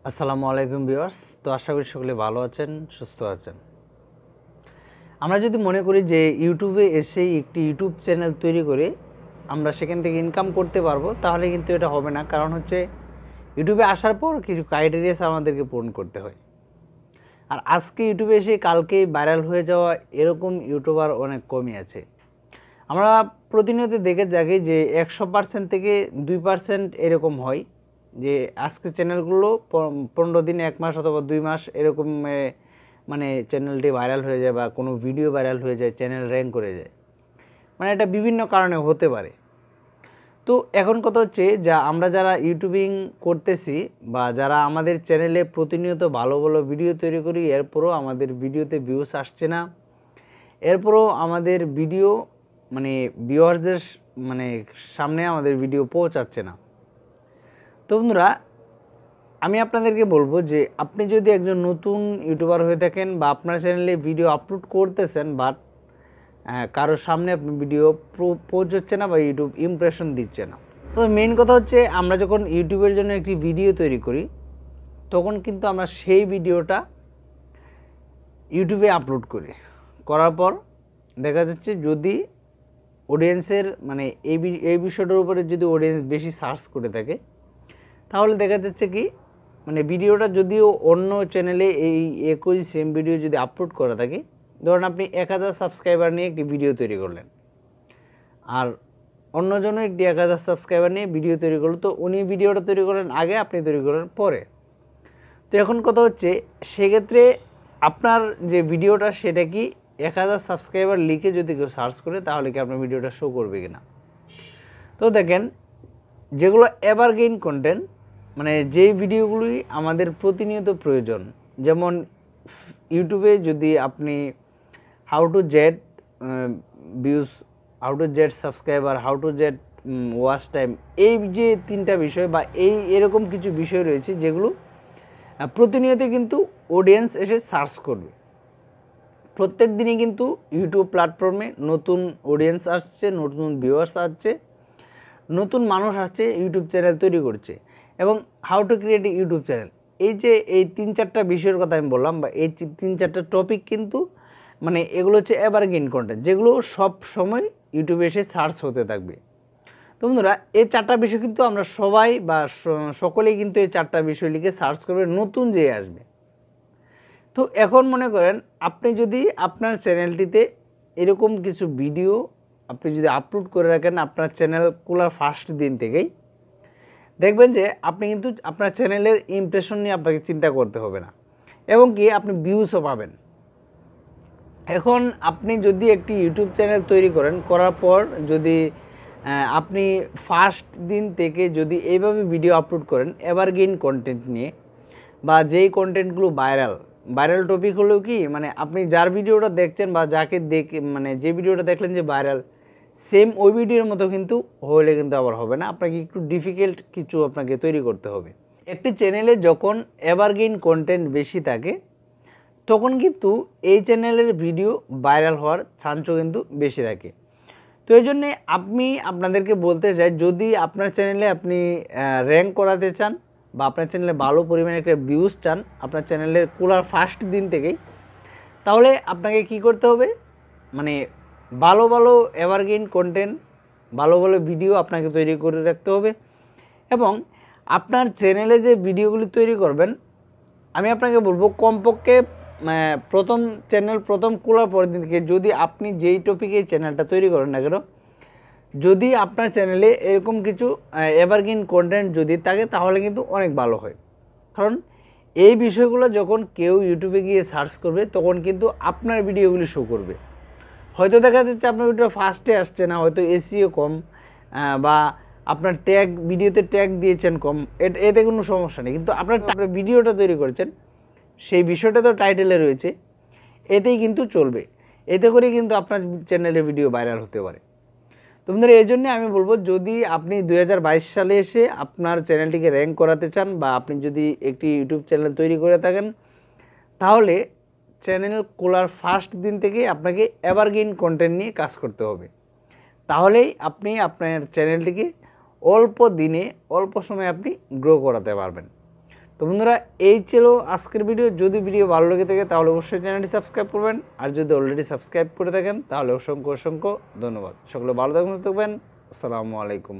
আসসালামু আলাইকুম ভিউয়ার্স। তো আশা করি সকলে ভালো আছেন, সুস্থ আছেন। আমরা যদি মনে করি যে ইউটিউবে এসেই একটি ইউটিউব চ্যানেল তৈরি করে আমরা সেখান থেকে ইনকাম করতে পারবো, তাহলে কিন্তু এটা হবে না। কারণ হচ্ছে ইউটিউবে আসার পর কিছু ক্রাইটেরিয়াস আমাদেরকে পূরণ করতে হয়। আর আজকে ইউটিউবে এসে কালকেই ভাইরাল হয়ে যাওয়া এরকম ইউটিউবার অনেক কমই আছে। আমরা প্রতিনিয়ত দেখে থাকি যে 100% থেকে 2% এরকম হয় যে আজকে চ্যানেলগুলো 15 দিন, 1 মাস অথবা 2 মাস এরকম মানে চ্যানেলটি ভাইরাল হয়ে যায় বা কোনো ভিডিও ভাইরাল হয়ে যায়, চ্যানেল র্যাঙ্ক করে যায়। মানে এটা বিভিন্ন কারণে হতে পারে। তো এখন কথা হচ্ছে যা আমরা যারা ইউটিউবিং করতেছি বা যারা আমাদের চ্যানেলে প্রতিনিয়ত ভালো ভালো ভিডিও তৈরি করি, এরপরও আমাদের ভিডিওতে ভিউস আসছে না, এরপরও আমাদের ভিডিও মানে ভিউয়ারদের মানে সামনে আমাদের ভিডিও পৌঁছাচ্ছে না। তো বন্ধুরা, আমি আপনাদেরকে বলবো যে আপনি যদি একজন নতুন ইউটিউবার হয়ে থাকেন বা আপনার চ্যানেলে ভিডিও আপলোড করতেছেন বাট কারোর সামনে আপনি ভিডিও পৌঁছচ্ছে না বা ইউটিউব ইমপ্রেশন দিচ্ছে না, তো মেইন কথা হচ্ছে আমরা যখন ইউটিউবের জন্য একটি ভিডিও তৈরি করি তখন কিন্তু আমরা সেই ভিডিওটা ইউটিউবে আপলোড করি। করার পর দেখা যাচ্ছে যদি অডিয়েন্সের মানে এই বিষয়টার উপরে যদি অডিয়েন্স বেশি সার্চ করে থাকে, তাহলে দেখা যাচ্ছে কি মানে ভিডিওটা যদিও অন্য চ্যানেলে এই একই সেম ভিডিও যদি আপলোড করা থাকে, ধরুন আপনি 1000 সাবস্ক্রাইবার নিয়ে একটি ভিডিও তৈরি করলেন আর অন্যজনও একটি 1000 সাবস্ক্রাইবার নিয়ে ভিডিও তৈরি করলো, তো উনি ভিডিওটা তৈরি করলেন আগে, আপনি তৈরি করলেন পরে। তো এখন কথা হচ্ছে সেক্ষেত্রে আপনার যে ভিডিওটা সেটা কি 1000 সাবস্ক্রাইবার লিখে যদি কেউ সার্চ করে তাহলে কি আপনার ভিডিওটা শো করবে কিনা। তো দেখেন, যেগুলো এভারগ্রিন কন্টেন্ট মানে যেই ভিডিওগুলি আমাদের প্রতিনিয়ত প্রয়োজন, যেমন ইউটিউবে যদি আপনি how to Z views, how to Z subscriber, how to Z watch time, এই যে তিনটা বিষয় বা এরকম কিছু বিষয় রয়েছে যেগুলো প্রতিনিয়ত কিন্তু অডিয়েন্স এসে সার্চ করবে। প্রত্যেক দিনই কিন্তু ইউটিউব প্ল্যাটফর্মে নতুন অডিয়েন্স আসছে, নতুন ভিউয়ার্স আসছে, নতুন মানুষ আসছে, ইউটিউব চ্যানেল তৈরি করছে। এবং how to create YouTube channel, এই যে এই 3-4টা বিষয়ের কথা আমি বললাম বা এই 3-4টা টপিক কিন্তু মানে এগুলো হচ্ছে এভারগ্রিন কন্টেন্ট, যেগুলো সব সময় ইউটিউবে এসে সার্চ হতে থাকবে। তো বন্ধুরা, এই 4টা বিষয় কিন্তু আমরা সবাই বা সকলেই কিন্তু এই 4টা বিষয় লিখে সার্চ করবে নতুন যে আসবে। তো এখন মনে করেন আপনি যদি আপনার চ্যানেলটিতে এরকম কিছু ভিডিও আপনি যদি আপলোড করে রাখেন আপনার চ্যানেল খোলার ফার্স্ট দিন থেকেই, দেখবেন যে আপনি কিন্তু আপনার চ্যানেলের ইমপ্রেশন নিয়ে আপনাকে চিন্তা করতে হবে না এবং কি আপনি ভিউসও পাবেন। এখন আপনি যদি একটি ইউটিউব চ্যানেল তৈরি করেন, করার পর যদি আপনি ফার্স্ট দিন থেকে যদি এইভাবে ভিডিও আপলোড করেন এভারগ্রিন কন্টেন্ট নিয়ে বা যেই কন্টেন্টগুলো ভাইরাল টপিক হলেও কি মানে আপনি যার ভিডিওটা দেখছেন বা যাকে দেখে মানে যে ভিডিওটা দেখলেন যে ভাইরাল, সেম ওই ভিডিওর মতো কিন্তু হলে কিন্তু আবার হবে না, আপনাকে একটু ডিফিকাল্ট কিছু আপনাকে তৈরি করতে হবে। একটি চ্যানেলে যখন এভারগ্রিন কন্টেন্ট বেশি থাকে তখন কিন্তু এই চ্যানেলের ভিডিও ভাইরাল হওয়ার চান্সও কিন্তু বেশি থাকে। তো এই জন্যে আমি আপনাদেরকে বলতে চাই, যদি আপনার চ্যানেলে আপনি র্যাঙ্ক করাতে চান বা আপনার চ্যানেলে ভালো পরিমাণে একটা ভিউজ চান আপনার চ্যানেলের খোলার ফার্স্ট দিন থেকেই, তাহলে আপনাকে কি করতে হবে মানে ভালো ভালো এভারগ্রিন কন্টেন্ট, ভালো ভালো ভিডিও আপনাকে তৈরি করে রাখতে হবে। এবং আপনার চ্যানেলে যে ভিডিওগুলি তৈরি করবেন, আমি আপনাকে বলবো কমপক্ষে প্রথম চ্যানেল প্রথম খোলার পর দিন থেকে যদি আপনি যেই টপিকে চ্যানেলটা তৈরি করেন না কেন, যদি আপনার চ্যানেলে এরকম কিছু এভারগ্রিন কন্টেন্ট যদি থাকে তাহলে কিন্তু অনেক ভালো হয়। কারণ এই বিষয়গুলো যখন কেউ ইউটিউবে গিয়ে সার্চ করবে তখন কিন্তু আপনার ভিডিওগুলি শো করবে। হয়তো দেখা যাচ্ছে আপনার ভিডিও ফার্স্টে আসছে না, হয়তো এসইও কম বা আপনার ট্যাগ ভিডিওতে ট্যাগ দিয়েছেন কম, এতে কোনো সমস্যা নেই, কিন্তু আপনার ভিডিওটা তৈরি করেছেন সেই বিষয়টা তো টাইটেলে রয়েছে, এতেই কিন্তু চলবে, এতে করে কিন্তু আপনার চ্যানেলের ভিডিও ভাইরাল হতে পারে। তো বন্ধুরা, এই জন্যে আমি বলবো যদি আপনি 2022 সালে এসে আপনার চ্যানেলটিকে র্যাঙ্ক করাতে চান বা আপনি যদি একটি ইউটিউব চ্যানেল তৈরি করে থাকেন, তাহলে চ্যানেল খোলার ফার্স্ট দিন থেকে আপনাকে এভারগ্রিন কন্টেন্ট নিয়ে কাজ করতে হবে। তাহলেই আপনি আপনার চ্যানেলটিকে অল্প দিনে অল্প সময়ে আপনি গ্রো করাতে পারবেন। তো বন্ধুরা এই ছিল আজকের ভিডিও। যদি ভিডিও ভালো লেগে থাকে তাহলে অবশ্যই চ্যানেলটি সাবস্ক্রাইব করবেন, আর যদি অলরেডি সাবস্ক্রাইব করে থাকেন তাহলে অসংখ্য অসংখ্য ধন্যবাদ। সকলে ভালো থাকবেন। আসসালামু আলাইকুম।